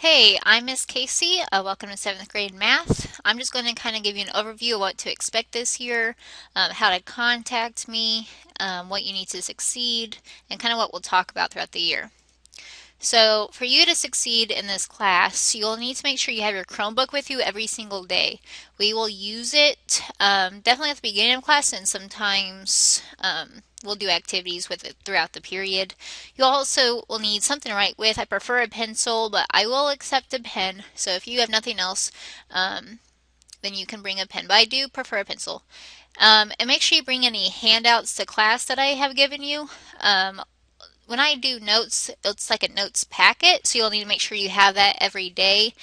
Hey, I'm Miss Casey. Welcome to 7th grade math. I'm just going to kind of give you an overview of what to expect this year, how to contact me, what you need to succeed, and kind of what we'll talk about throughout the year. So, for you to succeed in this class, you'll need to make sure you have your Chromebook with you every single day. We will use it definitely at the beginning of class, and sometimes we'll do activities with it throughout the period. You also will need something to write with. I prefer a pencil, but I will accept a pen. So, if you have nothing else, then you can bring a pen. But I do prefer a pencil. And make sure you bring any handouts to class that I have given you. When I do notes, it's like a notes packet, so you'll need to make sure you have that every day.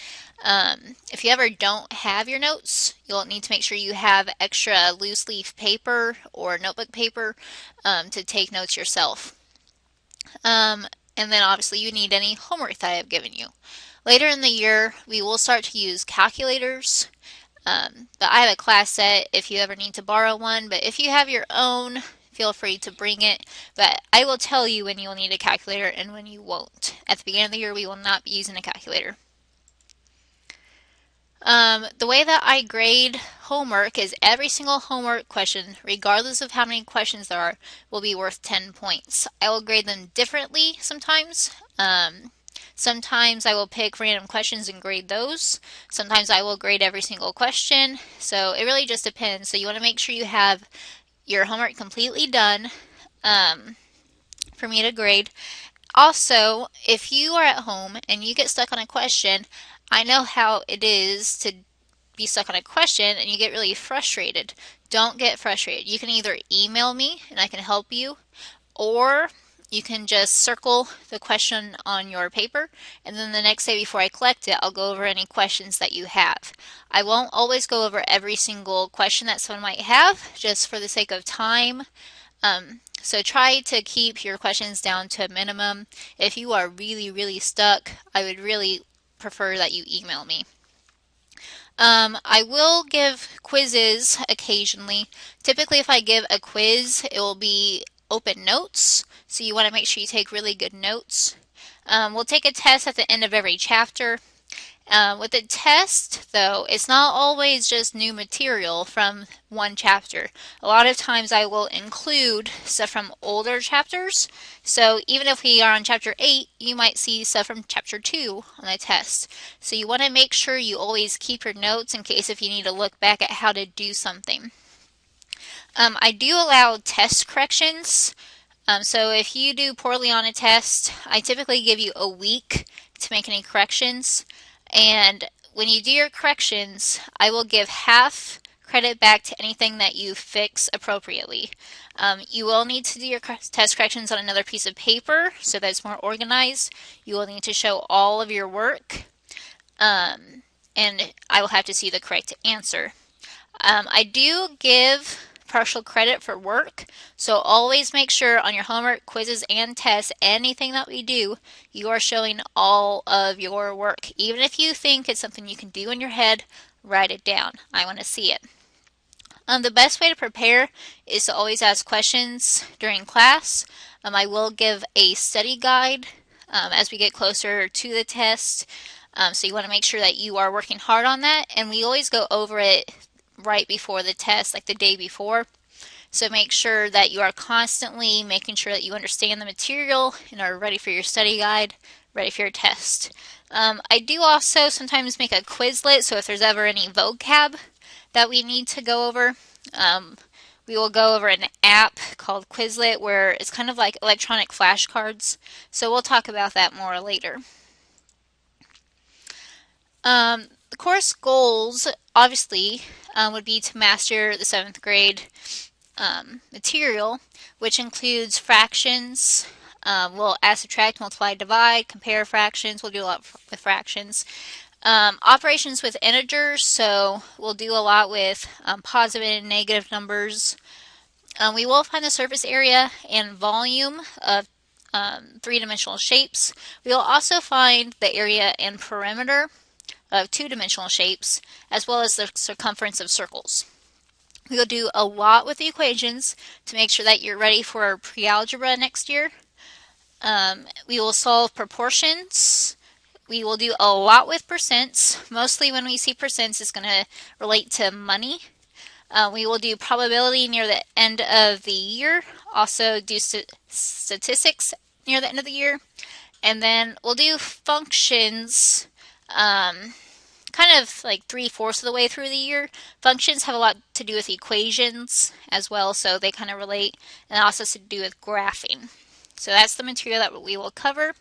If you ever don't have your notes, you'll need to make sure you have extra loose leaf paper or notebook paper to take notes yourself. And then obviously you need any homework that I have given you. Later in the year, we will start to use calculators. But I have a class set if you ever need to borrow one. But if you have your own, feel free to bring it. But I will tell you when you'll need a calculator and when you won't. At the beginning of the year, we will not be using a calculator. The way that I grade homework is every single homework question, regardless of how many questions there are, will be worth 10 points. I will grade them differently sometimes. Sometimes I will pick random questions and grade those. Sometimes I will grade every single question. So it really just depends. So you want to make sure you have your homework completely done for me to grade. Also, if you are at home and you get stuck on a question, I know how it is to be stuck on a question and you get really frustrated. Don't get frustrated. You can either email me and I can help you, or you can just circle the question on your paper, and then the next day before I collect it, I'll go over any questions that you have. I won't always go over every single question that someone might have, just for the sake of time. So try to keep your questions down to a minimum. If you are really, really stuck, I would really prefer that you email me. I will give quizzes occasionally. Typically, if I give a quiz, it will be open notes, so you want to make sure you take really good notes. We'll take a test at the end of every chapter. With the test, though, it's not always just new material from one chapter. A lot of times I will include stuff from older chapters. So even if we are on chapter 8, you might see stuff from chapter 2 on the test. So you want to make sure you always keep your notes in case if you need to look back at how to do something. I do allow test corrections. So if you do poorly on a test, I typically give you a week to make any corrections. And when you do your corrections, I will give half credit back to anything that you fix appropriately. You will need to do your test corrections on another piece of paper so that it's more organized. You will need to show all of your work, and I will have to see the correct answer. I do give partial credit for work, so always make sure on your homework, quizzes, and tests, anything that we do, you are showing all of your work. Even if you think it's something you can do in your head, write it down. I want to see it. The best way to prepare is to always ask questions during class. I will give a study guide as we get closer to the test. So you want to make sure that you are working hard on that, and we always go over it right before the test, like the day before. So make sure that you are constantly making sure that you understand the material and are ready for your study guide, ready for your test. I do also sometimes make a Quizlet, so if there's ever any vocab that we need to go over, we will go over an app called Quizlet where it's kind of like electronic flashcards. So we'll talk about that more later. The course goals, obviously, would be to master the 7th grade material, which includes fractions. We'll add, subtract, multiply, divide, compare fractions. We'll do a lot with fractions. Operations with integers, so we'll do a lot with positive and negative numbers. We will find the surface area and volume of three-dimensional shapes. We will also find the area and perimeter of two-dimensional shapes, as well as the circumference of circles. We will do a lot with the equations to make sure that you're ready for pre-algebra next year. We will solve proportions. We will do a lot with percents. Mostly when we see percents, it's going to relate to money. We will do probability near the end of the year, also do statistics near the end of the year, and then we'll do functions kind of like 3/4 of the way through the year. Functions have a lot to do with equations as well, so they kind of relate, and also to do with graphing. So that's the material that we will cover.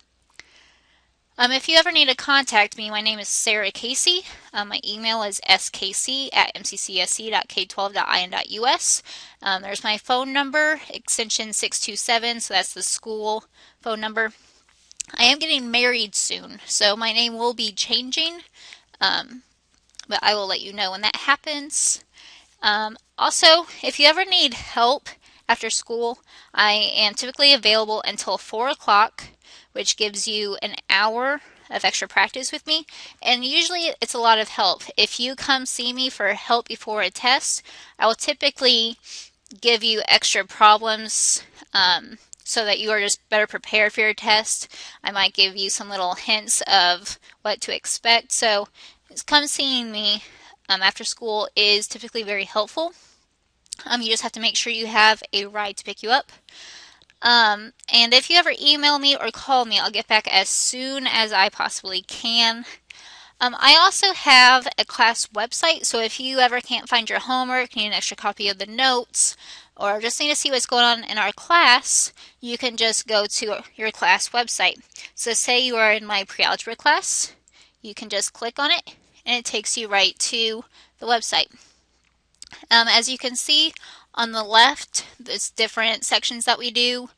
If you ever need to contact me, my name is Sarah Casey. My email is skc@mccsc.k12.in.us. There's my phone number, extension 627, so that's the school phone number. I am getting married soon, so my name will be changing, but I will let you know when that happens. Also, if you ever need help after school, I am typically available until 4 o'clock, which gives you an hour of extra practice with me, and usually it's a lot of help. If you come see me for help before a test, I will typically give you extra problems so that you are just better prepared for your test. I might give you some little hints of what to expect. So come seeing me after school is typically very helpful. You just have to make sure you have a ride to pick you up. And if you ever email me or call me, I'll get back as soon as I possibly can. I also have a class website, so if you ever can't find your homework, need an extra copy of the notes, or just need to see what's going on in our class, you can just go to your class website. So say you are in my pre-algebra class, you can just click on it, and it takes you right to the website. As you can see on the left, there's different sections that we do.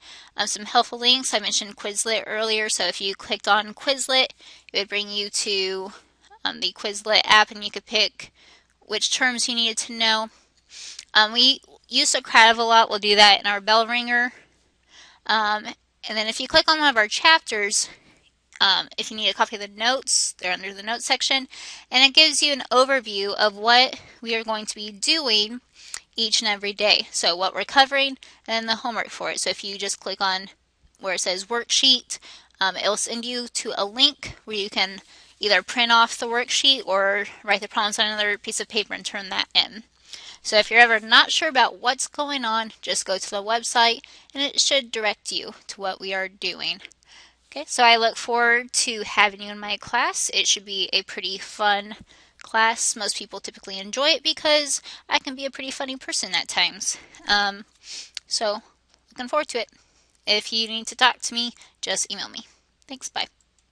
Some helpful links. I mentioned Quizlet earlier, so if you clicked on Quizlet, it would bring you to the Quizlet app, and you could pick which terms you needed to know. We use Socrative a lot. We'll do that in our bell ringer. And then if you click on one of our chapters, if you need a copy of the notes, they're under the notes section, and it gives you an overview of what we are going to be doing each and every day. So what we're covering and then the homework for it. So if you just click on where it says worksheet, it'll send you to a link where you can either print off the worksheet or write the problems on another piece of paper and turn that in. So if you're ever not sure about what's going on, just go to the website and it should direct you to what we are doing. Okay, so I look forward to having you in my class. It should be a pretty fun class. Most people typically enjoy it because I can be a pretty funny person at times. So looking forward to it. If you need to talk to me, just email me. Thanks, bye.